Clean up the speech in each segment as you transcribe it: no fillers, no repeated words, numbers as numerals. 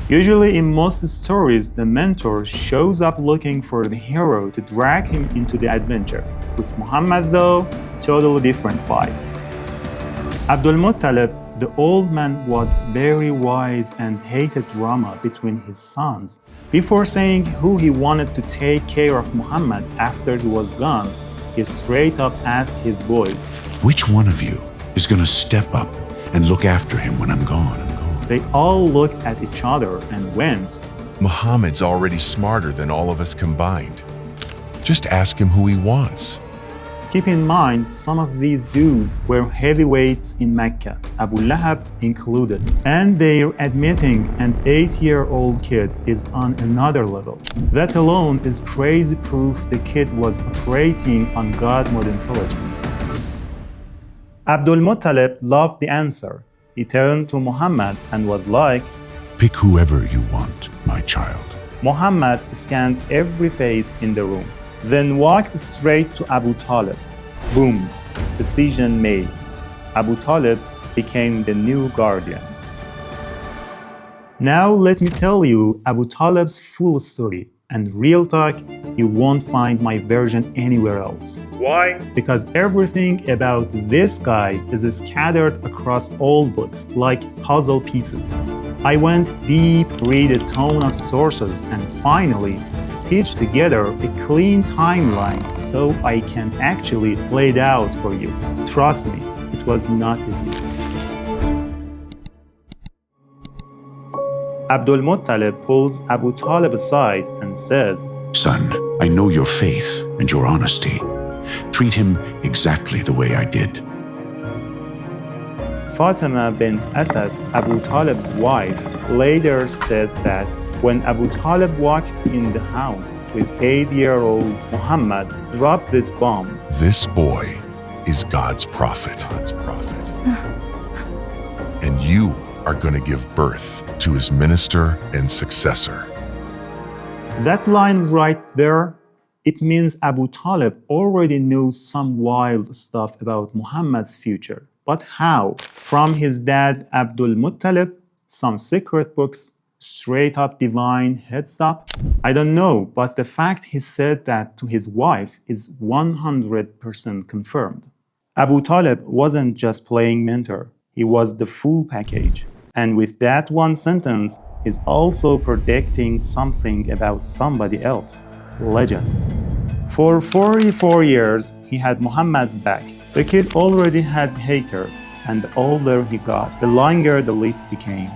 Usually, in most stories, the mentor shows up looking for the hero to drag him into the adventure. With Muhammad, though, totally different vibe. Abdul Muttalib, the old man, was very wise and hated drama between his sons. Before saying who he wanted to take care of Muhammad after he was gone, he straight up asked his boys, "Which one of you is going to step up and look after him when I'm gone?" They all looked at each other and went, "Muhammad's already smarter than all of us combined. Just ask him who he wants." Keep in mind, some of these dudes were heavyweights in Mecca, Abu Lahab included, and they're admitting an 8-year-old kid is on another level. That alone is crazy proof the kid was operating on God-mode intelligence. Abdul Muttalib loved the answer. He turned to Muhammad and was like, "Pick whoever you want, my child." Muhammad scanned every face in the room, then walked straight to Abu Talib. Boom, decision made. Abu Talib became the new guardian. Now let me tell you Abu Talib's full story. And real talk, you won't find my version anywhere else. Why? Because everything about this guy is scattered across old books like puzzle pieces. I went deep, read a ton of sources, and finally stitched together a clean timeline so I can actually lay it out for you. Trust me, it was not easy. Abdul Muttalib pulls Abu Talib aside and says, "Son, I know your faith and your honesty. Treat him exactly the way I did." Fatima bint Asad, Abu Talib's wife, later said that when Abu Talib walked in the house with 8-year-old Muhammad, dropped this bomb. "This boy is God's prophet. And you are going to give birth to his minister and successor." That line right there, it means Abu Talib already knew some wild stuff about Muhammad's future. But how? From his dad Abdul Muttalib, some secret books, straight up divine heads up? I don't know, but the fact he said that to his wife is 100% confirmed. Abu Talib wasn't just playing mentor, he was the full package. And with that one sentence, he's also predicting something about somebody else, the legend. For 44 years, he had Muhammad's back. The kid already had haters, and the older he got, the longer the list became.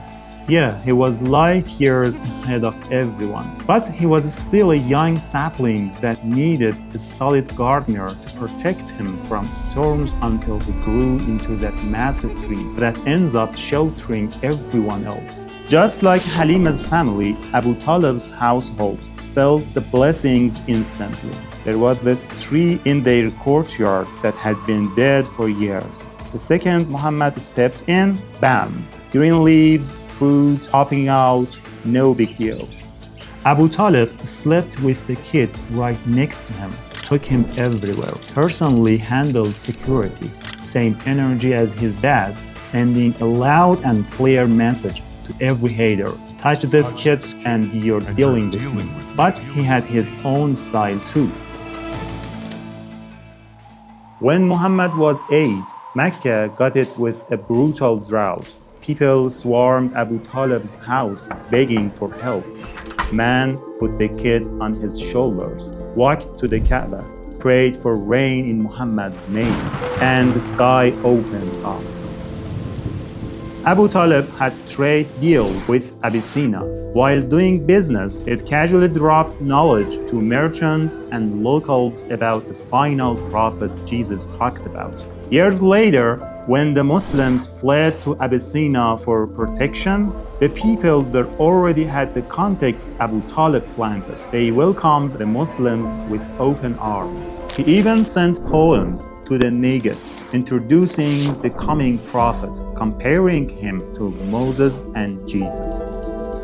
Yeah, he was light years ahead of everyone, but he was still a young sapling that needed a solid gardener to protect him from storms until he grew into that massive tree that ends up sheltering everyone else. Just like Halima's family, Abu Talib's household felt the blessings instantly. There was this tree in their courtyard that had been dead for years. The second Muhammad stepped in, bam, green leaves, fruit popping out, no big deal. Abu Talib slept with the kid right next to him, took him everywhere, personally handled security, same energy as his dad, sending a loud and clear message to every hater. Touch this kid and you're dealing with me. But he had his own style too. When Muhammad was 8, Mecca got it with a brutal drought. People swarmed Abu Talib's house begging for help. Man put the kid on his shoulders, walked to the Kaaba, prayed for rain in Muhammad's name, and the sky opened up. Abu Talib had trade deals with Abyssinia. While doing business, it casually dropped knowledge to merchants and locals about the final prophet Jesus talked about. Years later, when the Muslims fled to Abyssinia for protection, the people that already had the context Abu Talib planted. They welcomed the Muslims with open arms. He even sent poems to the Negus, introducing the coming prophet, comparing him to Moses and Jesus.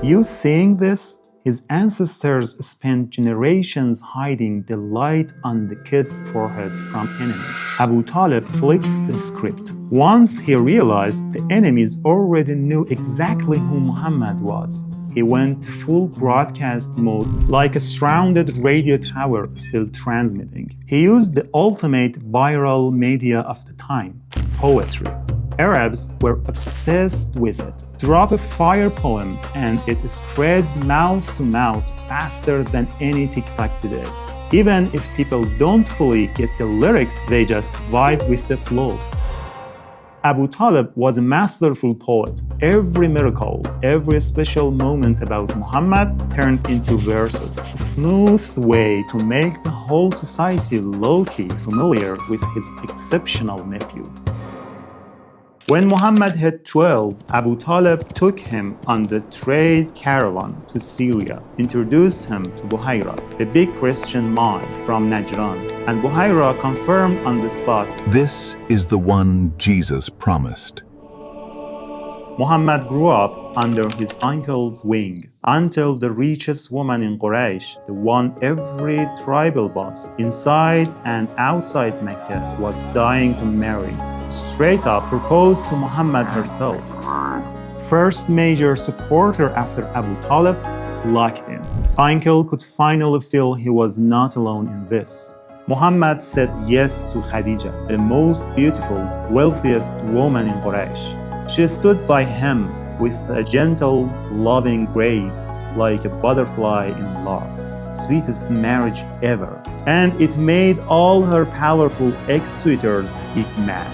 You seeing this? His ancestors spent generations hiding the light on the kid's forehead from enemies. Abu Talib flips the script. Once he realized the enemies already knew exactly who Muhammad was, he went full broadcast mode, like a surrounded radio tower still transmitting. He used the ultimate viral media of the time, poetry. Arabs were obsessed with it. Drop a fire poem and it spreads mouth to mouth faster than any TikTok today. Even if people don't fully get the lyrics, they just vibe with the flow. Abu Talib was a masterful poet. Every miracle, every special moment about Muhammad turned into verses. A smooth way to make the whole society low-key familiar with his exceptional nephew. When Muhammad hit 12, Abu Talib took him on the trade caravan to Syria, introduced him to Buhayra, a big Christian monk from Najran, and Buhayra confirmed on the spot, "This is the one Jesus promised." Muhammad grew up under his uncle's wing until the richest woman in Quraysh, the one every tribal boss inside and outside Mecca was dying to marry, straight up proposed to Muhammad herself. First major supporter after Abu Talib, locked in. Uncle could finally feel he was not alone in this. Muhammad said yes to Khadija, the most beautiful, wealthiest woman in Quraysh. She stood by him with a gentle, loving grace, like a butterfly in love. Sweetest marriage ever. And it made all her powerful ex-suitors big mad.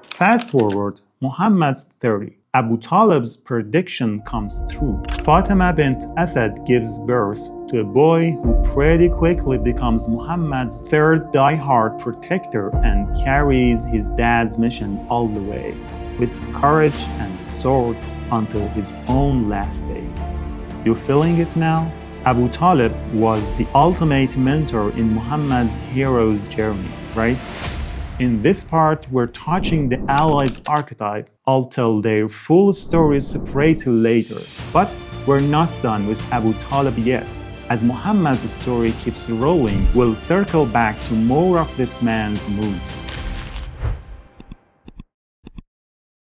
Fast forward, Muhammad's 30. Abu Talib's prediction comes true. Fatima bint Asad gives birth to a boy who pretty quickly becomes Muhammad's third die-hard protector and carries his dad's mission all the way, with courage and sword until his own last day. You feeling it now? Abu Talib was the ultimate mentor in Muhammad's hero's journey, right? In this part, we're touching the allies archetype. I'll tell their full stories separately later. But we're not done with Abu Talib yet. As Muhammad's story keeps rolling, we'll circle back to more of this man's moves.